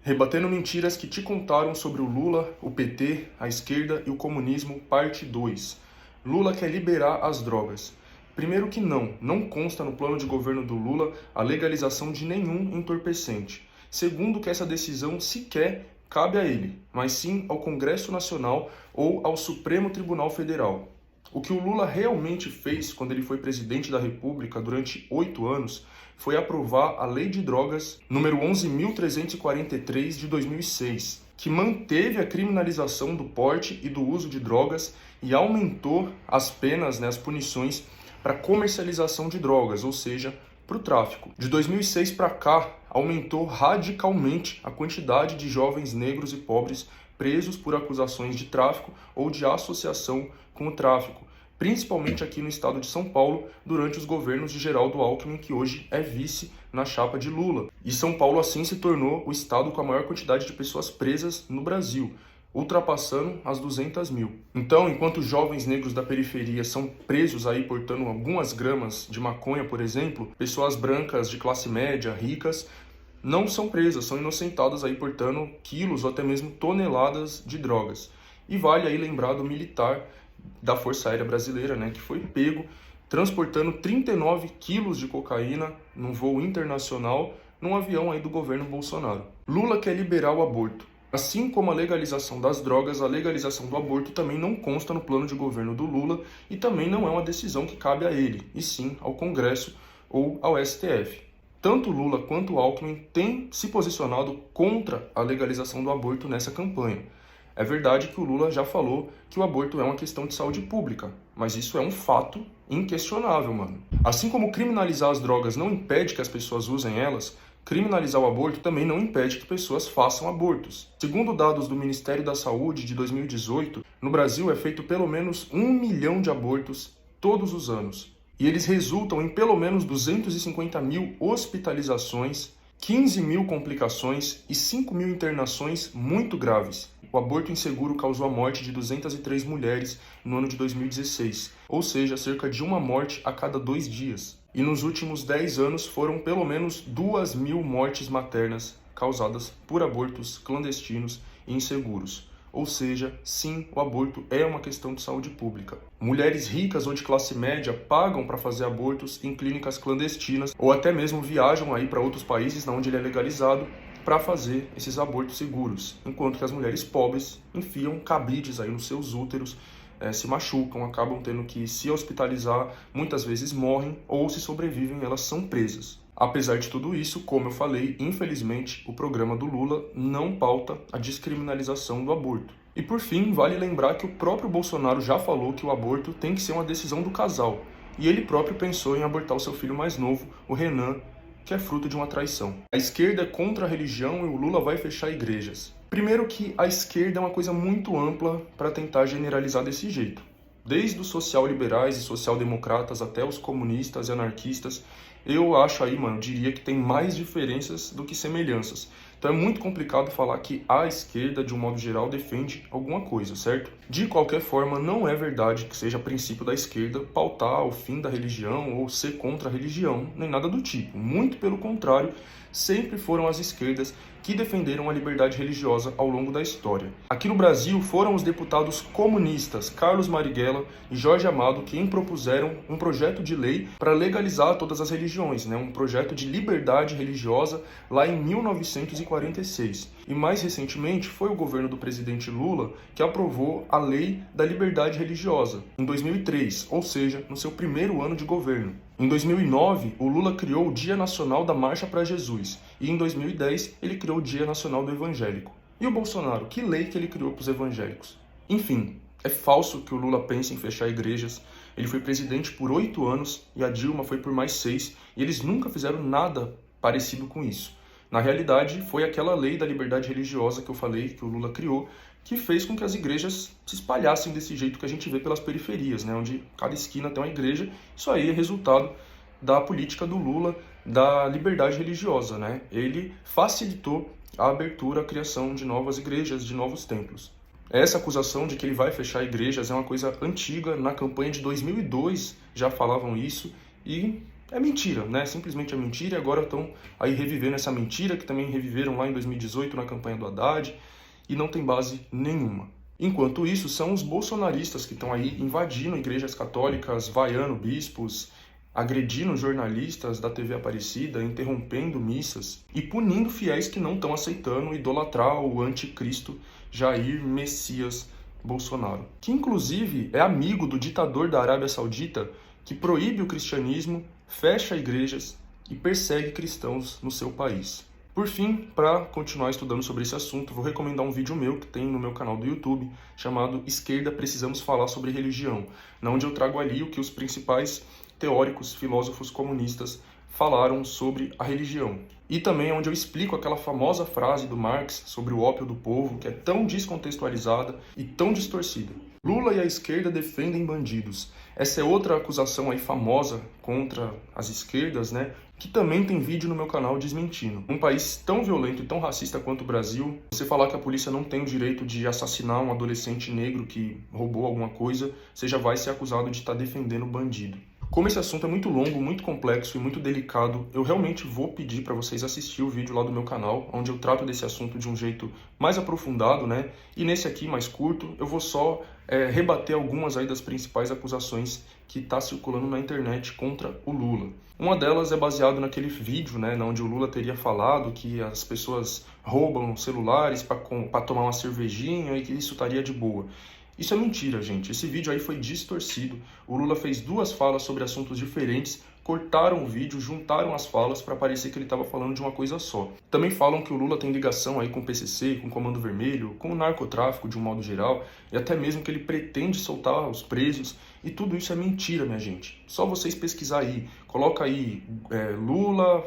Rebatendo mentiras que te contaram sobre o Lula, o PT, a esquerda e o comunismo, parte 2. Lula quer liberar as drogas. Primeiro que não consta no plano de governo do Lula a legalização de nenhum entorpecente. Segundo que essa decisão sequer cabe a ele, mas sim ao Congresso Nacional ou ao Supremo Tribunal Federal. O que o Lula realmente fez quando ele foi presidente da República durante 8 anos foi aprovar a Lei de Drogas número 11.343 de 2006, que manteve a criminalização do porte e do uso de drogas e aumentou as penas, as punições para comercialização de drogas, ou seja, para o tráfico. De 2006 para cá, aumentou radicalmente a quantidade de jovens negros e pobres presos por acusações de tráfico ou de associação com o tráfico, principalmente aqui no estado de São Paulo, durante os governos de Geraldo Alckmin, que hoje é vice na chapa de Lula. E São Paulo, assim, se tornou o estado com a maior quantidade de pessoas presas no Brasil, ultrapassando as 200 mil. Então, enquanto jovens negros da periferia são presos aí portando algumas gramas de maconha, por exemplo, pessoas brancas de classe média, ricas, não são presas, são inocentadas aí portando quilos ou até mesmo toneladas de drogas. E vale aí lembrar do militar da Força Aérea Brasileira, que foi pego transportando 39 quilos de cocaína num voo internacional num avião aí do governo Bolsonaro. Lula quer liberar o aborto. Assim como a legalização das drogas, a legalização do aborto também não consta no plano de governo do Lula e também não é uma decisão que cabe a ele, e sim ao Congresso ou ao STF. Tanto Lula quanto Alckmin têm se posicionado contra a legalização do aborto nessa campanha. É verdade que o Lula já falou que o aborto é uma questão de saúde pública, mas isso é um fato inquestionável, mano. Assim como criminalizar as drogas não impede que as pessoas usem elas, criminalizar o aborto também não impede que pessoas façam abortos. Segundo dados do Ministério da Saúde de 2018, no Brasil é feito pelo menos 1 milhão de abortos todos os anos. E eles resultam em pelo menos 250 mil hospitalizações, 15 mil complicações e 5 mil internações muito graves. O aborto inseguro causou a morte de 203 mulheres no ano de 2016, ou seja, cerca de uma morte a cada 2 dias. E nos últimos 10 anos foram pelo menos 2.000 mortes maternas causadas por abortos clandestinos e inseguros. Ou seja, sim, o aborto é uma questão de saúde pública. Mulheres ricas ou de classe média pagam para fazer abortos em clínicas clandestinas ou até mesmo viajam aí para outros países onde ele é legalizado para fazer esses abortos seguros, enquanto que as mulheres pobres enfiam cabides aí nos seus úteros, se machucam, acabam tendo que se hospitalizar, muitas vezes morrem ou se sobrevivem, elas são presas. Apesar de tudo isso, como eu falei, infelizmente, o programa do Lula não pauta a descriminalização do aborto. E por fim, vale lembrar que o próprio Bolsonaro já falou que o aborto tem que ser uma decisão do casal, e ele próprio pensou em abortar o seu filho mais novo, o Renan, que é fruto de uma traição. A esquerda é contra a religião e o Lula vai fechar igrejas. Primeiro que a esquerda é uma coisa muito ampla para tentar generalizar desse jeito. Desde os social-liberais e social-democratas até os comunistas e anarquistas, eu acho aí, eu diria que tem mais diferenças do que semelhanças. Então é muito complicado falar que a esquerda, de um modo geral, defende alguma coisa, certo? De qualquer forma, não é verdade que seja princípio da esquerda pautar o fim da religião ou ser contra a religião, nem nada do tipo. Muito pelo contrário, sempre foram as esquerdas que defenderam a liberdade religiosa ao longo da história. Aqui no Brasil foram os deputados comunistas Carlos Marighella e Jorge Amado quem propuseram um projeto de lei para legalizar todas as religiões, um projeto de liberdade religiosa lá em 1946. E mais recentemente foi o governo do presidente Lula que aprovou a Lei da Liberdade Religiosa, em 2003, ou seja, no seu primeiro ano de governo. Em 2009, o Lula criou o Dia Nacional da Marcha para Jesus, e em 2010 ele criou o Dia Nacional do Evangélico. E o Bolsonaro, que lei que ele criou para os evangélicos? Enfim, é falso que o Lula pense em fechar igrejas. Ele foi presidente por 8 anos e a Dilma foi por mais 6, e eles nunca fizeram nada parecido com isso. Na realidade, foi aquela lei da liberdade religiosa que eu falei, que o Lula criou, que fez com que as igrejas se espalhassem desse jeito que a gente vê pelas periferias, onde cada esquina tem uma igreja. Isso aí é resultado da política do Lula, da liberdade religiosa, Ele facilitou a abertura, a criação de novas igrejas, de novos templos. Essa acusação de que ele vai fechar igrejas é uma coisa antiga. Na campanha de 2002 já falavam isso e é mentira, né? Simplesmente é mentira e agora estão aí revivendo essa mentira que também reviveram lá em 2018 na campanha do Haddad e não tem base nenhuma. Enquanto isso, são os bolsonaristas que estão aí invadindo igrejas católicas, vaiando bispos, agredindo jornalistas da TV Aparecida, interrompendo missas e punindo fiéis que não estão aceitando idolatrar o anticristo Jair Messias Bolsonaro, que inclusive é amigo do ditador da Arábia Saudita que proíbe o cristianismo, fecha igrejas e persegue cristãos no seu país. Por fim, para continuar estudando sobre esse assunto, vou recomendar um vídeo meu que tem no meu canal do YouTube, chamado Esquerda Precisamos Falar sobre Religião, onde eu trago ali o que os principais teóricos, filósofos comunistas falaram sobre a religião. E também onde eu explico aquela famosa frase do Marx sobre o ópio do povo, que é tão descontextualizada e tão distorcida. Lula e a esquerda defendem bandidos. Essa é outra acusação aí famosa contra as esquerdas, né? Que também tem vídeo no meu canal desmentindo. Um país tão violento e tão racista quanto o Brasil, você falar que a polícia não tem o direito de assassinar um adolescente negro que roubou alguma coisa, você já vai ser acusado de estar defendendo bandido. Como esse assunto é muito longo, muito complexo e muito delicado, eu realmente vou pedir para vocês assistir o vídeo lá do meu canal, onde eu trato desse assunto de um jeito mais aprofundado, né? E nesse aqui, mais curto, eu vou só rebater algumas aí das principais acusações que está circulando na internet contra o Lula. Uma delas é baseada naquele vídeo, né, onde o Lula teria falado que as pessoas roubam celulares para tomar uma cervejinha e que isso estaria de boa. Isso é mentira, gente. Esse vídeo aí foi distorcido. O Lula fez duas falas sobre assuntos diferentes, cortaram o vídeo, juntaram as falas para parecer que ele estava falando de uma coisa só. Também falam que o Lula tem ligação aí com o PCC, com o Comando Vermelho, com o narcotráfico de um modo geral, e até mesmo que ele pretende soltar os presos. E tudo isso é mentira, minha gente. Só vocês pesquisar aí. Coloca aí Lula,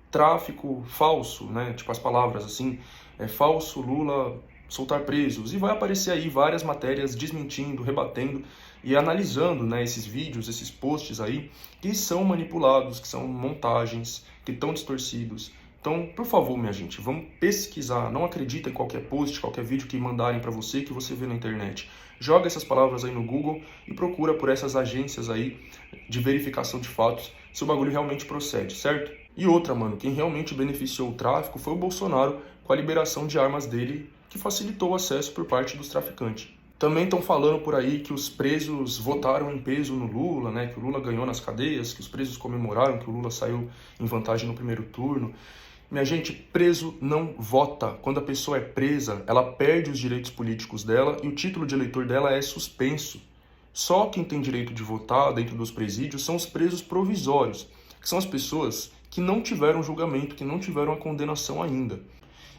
tráfico, falso, né? Tipo as palavras assim, falso, Lula soltar presos, e vai aparecer aí várias matérias desmentindo, rebatendo e analisando, né, esses vídeos, esses posts aí, que são manipulados, que são montagens, que estão distorcidos. Então, por favor, minha gente, vamos pesquisar, não acredita em qualquer post, qualquer vídeo que mandarem para você, que você vê na internet. Joga essas palavras aí no Google e procura por essas agências aí de verificação de fatos, se o bagulho realmente procede, certo? E outra, mano, quem realmente beneficiou o tráfico foi o Bolsonaro com a liberação de armas dele, que facilitou o acesso por parte dos traficantes. Também estão falando por aí que os presos votaram em peso no Lula, né? Que o Lula ganhou nas cadeias, que os presos comemoraram que o Lula saiu em vantagem no primeiro turno. Minha gente, preso não vota. Quando a pessoa é presa, ela perde os direitos políticos dela e o título de eleitor dela é suspenso. Só quem tem direito de votar dentro dos presídios são os presos provisórios, que são as pessoas que não tiveram julgamento, que não tiveram a condenação ainda.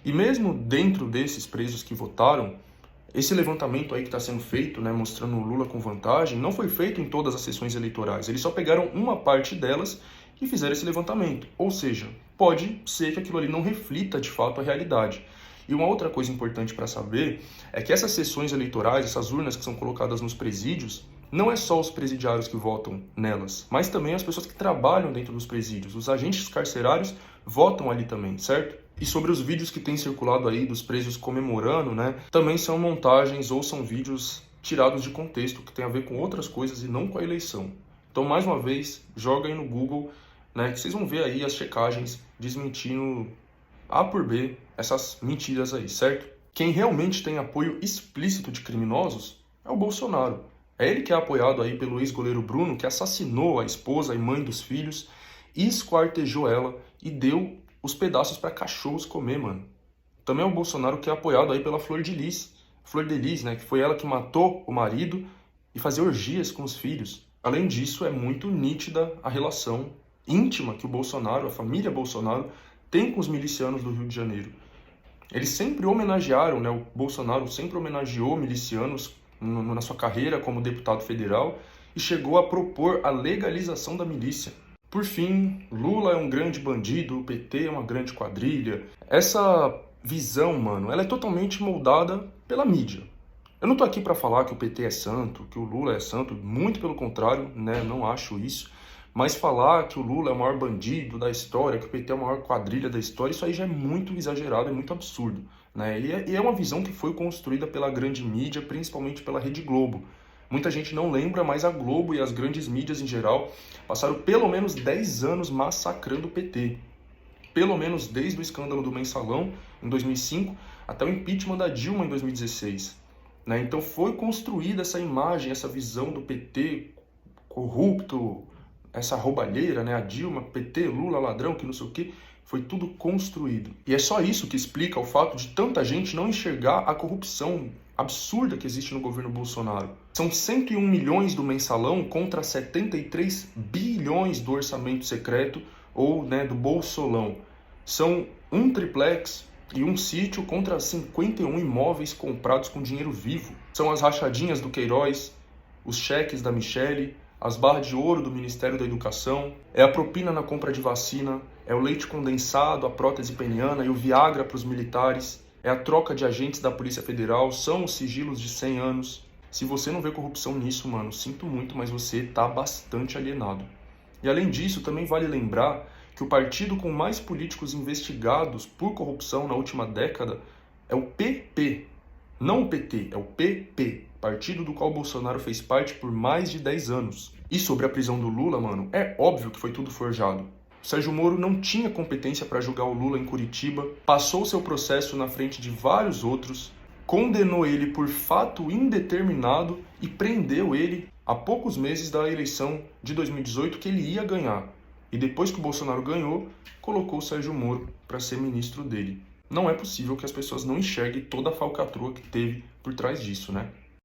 E mesmo dentro desses presos que votaram, esse levantamento aí que está sendo feito, né, mostrando o Lula com vantagem, não foi feito em todas as sessões eleitorais. Eles só pegaram uma parte delas e fizeram esse levantamento. Ou seja, pode ser que aquilo ali não reflita de fato a realidade. E uma outra coisa importante para saber é que essas sessões eleitorais, essas urnas que são colocadas nos presídios, não é só os presidiários que votam nelas, mas também as pessoas que trabalham dentro dos presídios. Os agentes carcerários votam ali também, certo? E sobre os vídeos que têm circulado aí dos presos comemorando, né, também são montagens ou são vídeos tirados de contexto, que tem a ver com outras coisas e não com a eleição. Então, mais uma vez, joga aí no Google, né, que vocês vão ver aí as checagens desmentindo A por B essas mentiras aí, certo? Quem realmente tem apoio explícito de criminosos é o Bolsonaro. É ele que é apoiado aí pelo ex-goleiro Bruno, que assassinou a esposa e mãe dos filhos, esquartejou ela e deu os pedaços para cachorros comer, mano. Também é o Bolsonaro que é apoiado aí pela Flor de Lis, né, que foi ela que matou o marido e fazia orgias com os filhos. Além disso, é muito nítida a relação íntima que o Bolsonaro, a família Bolsonaro, tem com os milicianos do Rio de Janeiro. Eles sempre homenagearam, né, o Bolsonaro sempre homenageou milicianos na sua carreira como deputado federal e chegou a propor a legalização da milícia. Por fim, Lula é um grande bandido, o PT é uma grande quadrilha. Essa visão, mano, ela é totalmente moldada pela mídia. Eu não tô aqui para falar que o PT é santo, que o Lula é santo, muito pelo contrário, né, não acho isso. Mas falar que o Lula é o maior bandido da história, que o PT é a maior quadrilha da história, isso aí já é muito exagerado, é muito absurdo, né? E é uma visão que foi construída pela grande mídia, principalmente pela Rede Globo. Muita gente não lembra, mas a Globo e as grandes mídias em geral passaram pelo menos 10 anos massacrando o PT. Pelo menos desde o escândalo do Mensalão, em 2005, até o impeachment da Dilma em 2016. Né? Então foi construída essa imagem, essa visão do PT corrupto, essa roubalheira, né? A Dilma, PT, Lula, ladrão, que não sei o quê. Foi tudo construído. E é só isso que explica o fato de tanta gente não enxergar a corrupção absurda que existe no governo Bolsonaro. São 101 milhões do Mensalão contra 73 bilhões do orçamento secreto ou, né, do Bolsolão. São um triplex e um sítio contra 51 imóveis comprados com dinheiro vivo. São as rachadinhas do Queiroz, os cheques da Michele, as barras de ouro do Ministério da Educação, é a propina na compra de vacina, é o leite condensado, a prótese peniana e o Viagra para os militares, é a troca de agentes da Polícia Federal, são os sigilos de 100 anos. Se você não vê corrupção nisso, mano, sinto muito, mas você tá bastante alienado. E além disso, também vale lembrar que o partido com mais políticos investigados por corrupção na última década é o PP, não o PT, é o PP, partido do qual Bolsonaro fez parte por mais de 10 anos. E sobre a prisão do Lula, mano, é óbvio que foi tudo forjado. O Sérgio Moro não tinha competência para julgar o Lula em Curitiba, passou seu processo na frente de vários outros, condenou ele por fato indeterminado e prendeu ele a poucos meses da eleição de 2018 que ele ia ganhar. E depois que o Bolsonaro ganhou, colocou o Sérgio Moro para ser ministro dele. Não é possível que as pessoas não enxerguem toda a falcatrua que teve por trás disso, né?